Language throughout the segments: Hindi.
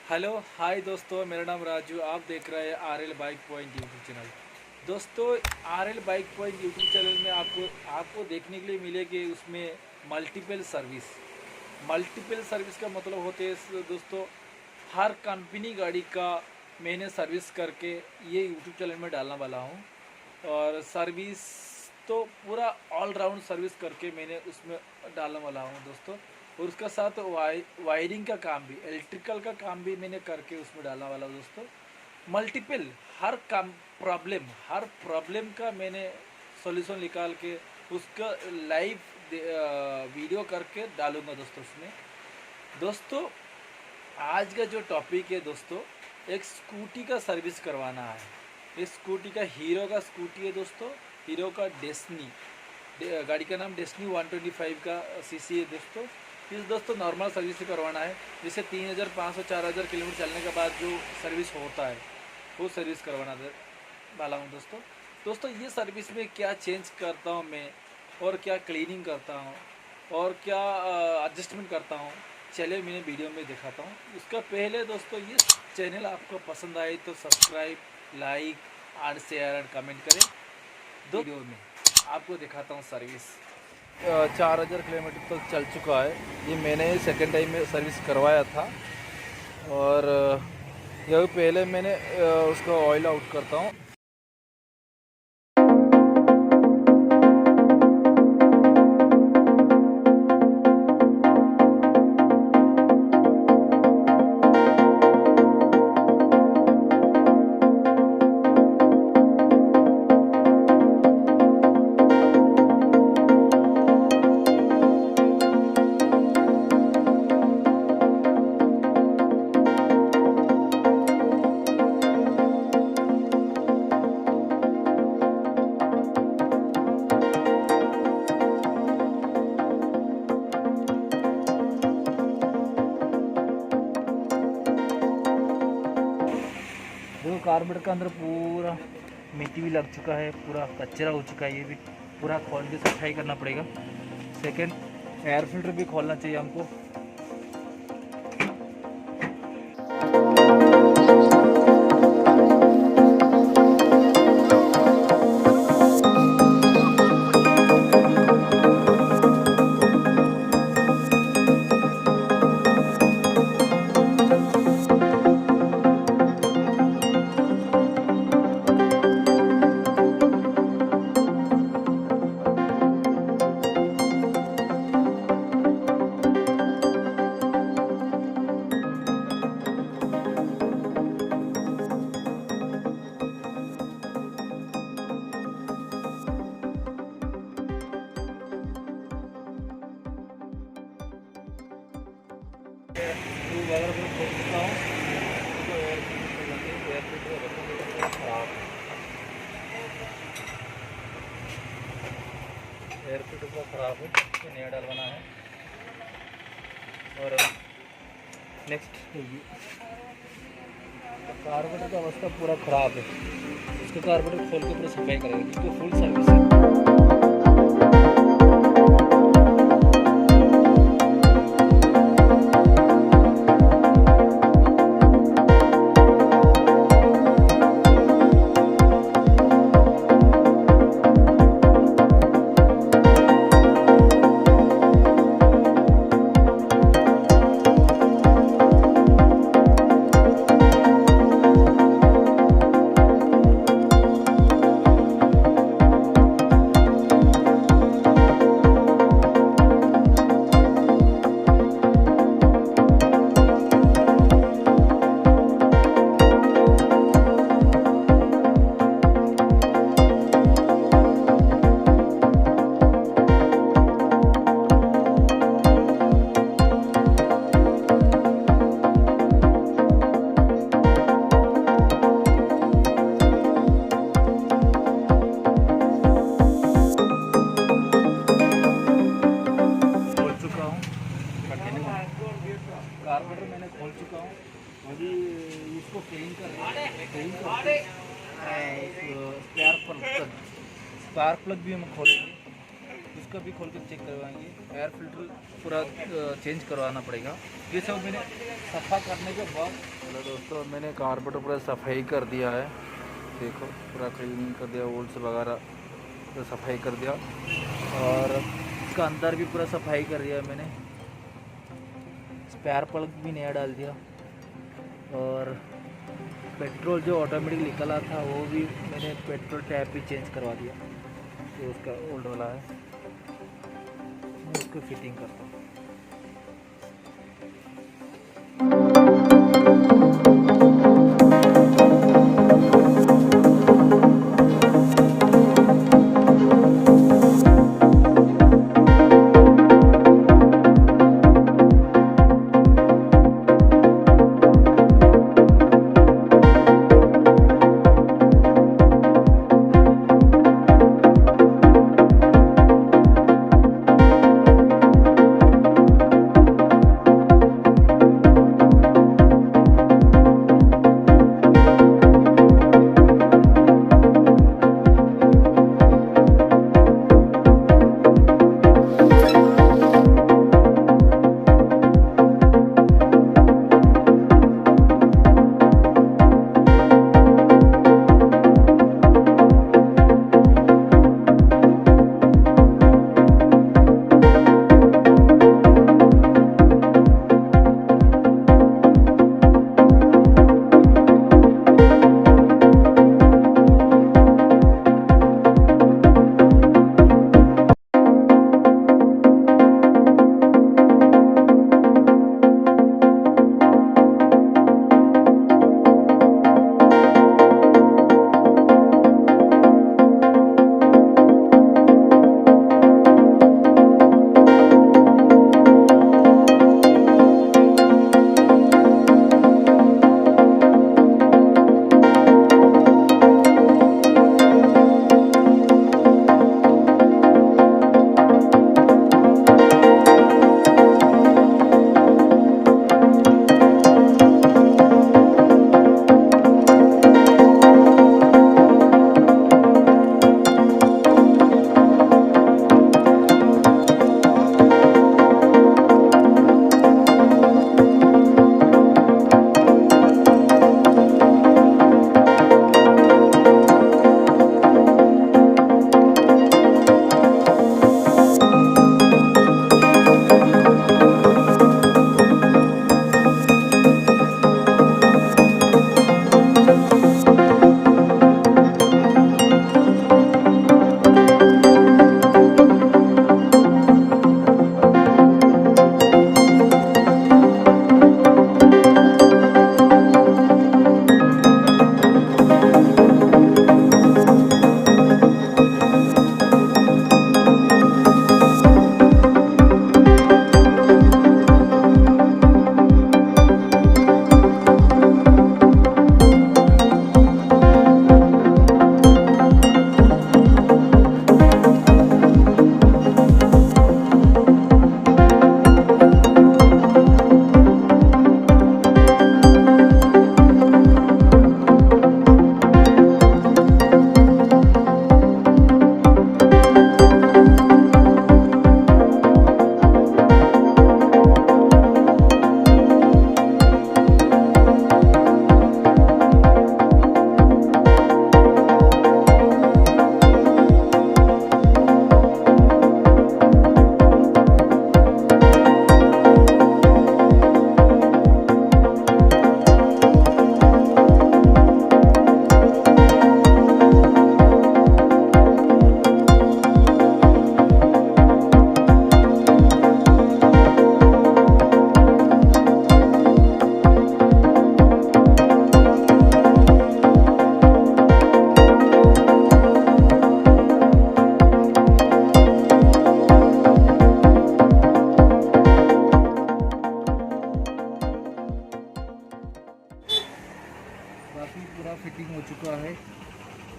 हेलो हाय दोस्तों, मेरा नाम राजू। आप देख रहे हैं R L bike point YouTube channel. दोस्तों, R L bike point YouTube channel में आपको देखने के लिए मिलेगी उसमें मल्टीपल सर्विस का मतलब होते हैं दोस्तों, हर कंपनी गाड़ी का मैंने सर्विस करके ये यूट्यूब चैनल में डालने वाला हूँ। और सर्विस तो पूरा ऑल राउंड सर्विस करके मैंने उसमें डालने वाला हूँ दोस्तों। और उसका साथ वायरिंग का काम भी, इलेक्ट्रिकल का काम भी मैंने करके उसमें डालने वाला हूँ दोस्तों। मल्टीपल हर काम हर प्रॉब्लम का मैंने सॉल्यूशन निकाल के उसका लाइव वीडियो करके डालूंगा दोस्तों उसमें। दोस्तों, आज का जो टॉपिक है दोस्तों, एक स्कूटी का सर्विस करवाना है। इस स्कूटी का हीरो का स्कूटी है दोस्तों, हीरो का डेस्टनी। गाड़ी का नाम डेस्टनी 125 का सीसी है दोस्तों। इस दोस्तों नॉर्मल सर्विस से करवाना है, जिससे 3500-4000 किलोमीटर चलने के बाद जो सर्विस होता है वो सर्विस करवाना वाला हूँ दोस्तों। दोस्तों, ये सर्विस में क्या चेंज करता हूँ मैं, और क्या क्लीनिंग करता हूँ, और क्या एडजस्टमेंट करता हूँ, चलिए मैंने वीडियो में दिखाता हूँ। उसका पहले दोस्तों, ये चैनल आपको पसंद आए तो सब्सक्राइब, लाइक और शेयर एंड कमेंट करें। दो वीडियो में आपको दिखाता हूँ सर्विस। 4000 किलोमीटर तो चल चुका है। ये मैंने सेकंड टाइम में सर्विस करवाया था। और यह पहले मैंने उसका ऑयल आउट करता हूँ। देखो, कार्बोरेटर का अंदर पूरा मिट्टी भी लग चुका है, पूरा कचरा हो चुका है। ये भी पूरा खोल के सफाई करना पड़ेगा। सेकंड, एयर फिल्टर भी खोलना चाहिए हमको। अगर मैं खोल चुका हूँ तो एयर फिल्टर खराब है। एयर फिल्टर का ख़राब है, तो नया डलवाना है। और नेक्स्ट, कार्बोरेटर का अवस्था पूरा ख़राब है। उसका कार्बोरेटर खोल के पूरा सफाई करेंगे, क्योंकि फुल सर्विस है। कार्बोरेटर मैंने खोल चुका हूँ। अभी इसको क्लीन कर स्पार्क प्लग भी हम खोलेंगे। उसका भी खोल कर चेक करवाएंगे। एयर फिल्टर पूरा चेंज करवाना पड़ेगा। ये सब मैंने सफ़ा करने के बाद, चलो दोस्तों मैंने कार्बोरेटर पूरा सफाई कर दिया है। देखो पूरा क्लीनिंग कर दिया, वोल्ट्स वगैरह पूरा सफाई कर दिया, और इसका अंदर भी पूरा सफाई कर दिया मैंने। स्पेयर प्लग भी नया डाल दिया, और पेट्रोल जो ऑटोमेटिक निकला था वो भी मैंने पेट्रोल टैप भी चेंज करवा दिया, जो उसका ओल्ड वाला है। मैं उसको फिटिंग करता हूँ।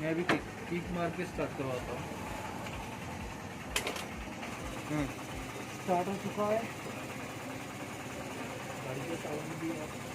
मैं अभी किक मार के स्टार्ट करवाता हूँ। स्टार्ट हो चुका है, गाड़ी का साउंड भी है।